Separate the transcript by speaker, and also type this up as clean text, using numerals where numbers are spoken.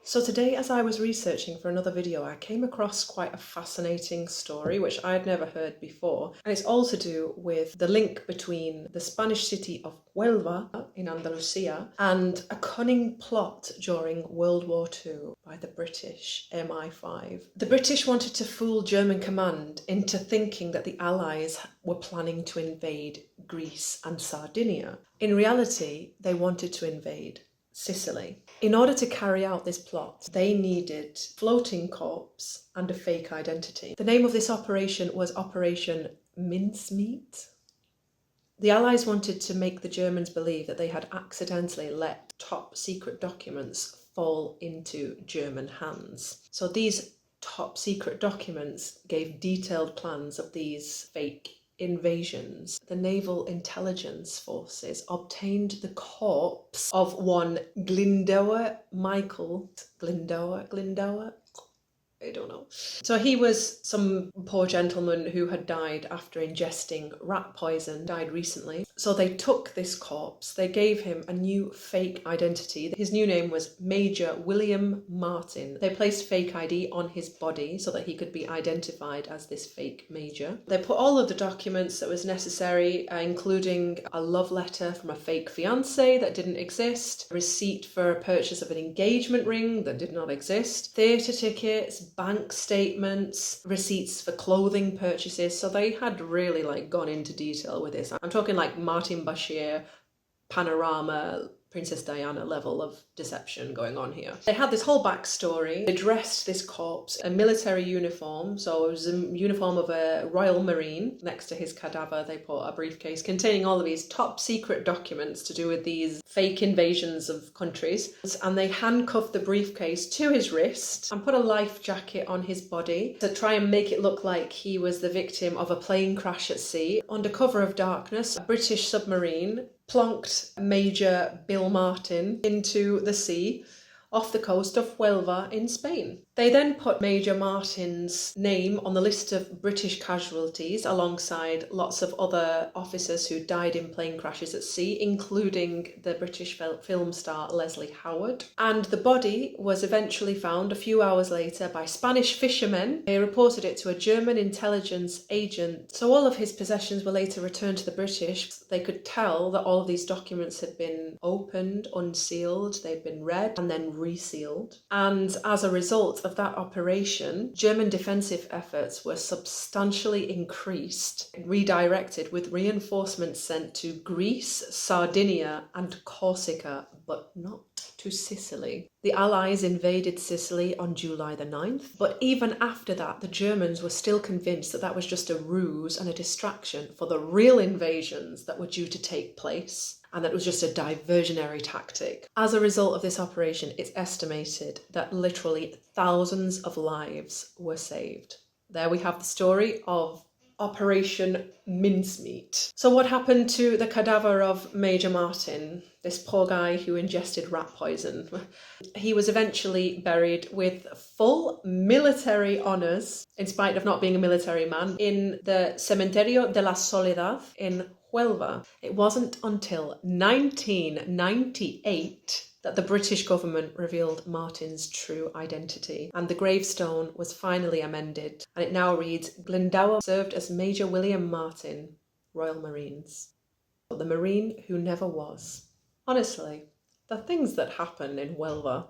Speaker 1: So today, as I was researching for another video, I came across quite a fascinating story which I had never heard before, and it's all to do with the link between the Spanish city of Huelva in Andalusia and a cunning plot during World War II by the British MI5. The British wanted to fool German command into thinking that the Allies were planning to invade Greece and Sardinia. In reality, they wanted to invade Sicily. In order to carry out this plot, they needed floating corpse and a fake identity. The name of this operation was Operation Mincemeat. The Allies wanted to make the Germans believe that they had accidentally let top secret documents fall into German hands. So these top secret documents gave detailed plans of these fake invasions. The Naval Intelligence Forces obtained the corpse of one Glindower Michael. Glindower? I don't know. So he was some poor gentleman who had died after ingesting rat poison, died recently. So they took this corpse, they gave him a new fake identity. His new name was Major William Martin. They placed fake ID on his body so that he could be identified as this fake major. They put all of the documents that was necessary, including a love letter from a fake fiancé that didn't exist, a receipt for a purchase of an engagement ring that did not exist, theatre tickets, bank statements, receipts for clothing purchases. So they had really gone into detail with this. I'm talking like Martin Bashir, Panorama, Princess Diana level of deception going on here. They had this whole backstory. They dressed this corpse a military uniform, so it was a uniform of a Royal Marine. Next to his cadaver they put a briefcase containing all of these top secret documents to do with these fake invasions of countries, and they handcuffed the briefcase to his wrist and put a life jacket on his body to try and make it look like he was the victim of a plane crash at sea. Under cover of darkness, a British submarine plonked Major Bill Martin into the sea off the coast of Huelva in Spain. They then put Major Martin's name on the list of British casualties alongside lots of other officers who died in plane crashes at sea, including the British film star Leslie Howard. And the body was eventually found a few hours later by Spanish fishermen. They reported it to a German intelligence agent. So all of his possessions were later returned to the British. They could tell that all of these documents had been opened, unsealed, they'd been read and then resealed. And as a result of that operation, German defensive efforts were substantially increased, redirected with reinforcements sent to Greece, Sardinia and Corsica, but not to Sicily. The Allies invaded Sicily on July the 9th, but even after that, the Germans were still convinced that that was just a ruse and a distraction for the real invasions that were due to take place, and that it was just a diversionary tactic. As a result of this operation, it's estimated that literally thousands of lives were saved. There we have the story of Operation Mincemeat. So what happened to the cadaver of Major Martin, this poor guy who ingested rat poison? He was eventually buried with full military honours, in spite of not being a military man, in the Cementerio de la Soledad in Huelva. It wasn't until 1998 that the British government revealed Martin's true identity, and the gravestone was finally amended, and it now reads, Glendower served as Major William Martin, Royal Marines. The Marine who never was. Honestly, the things that happen in Huelva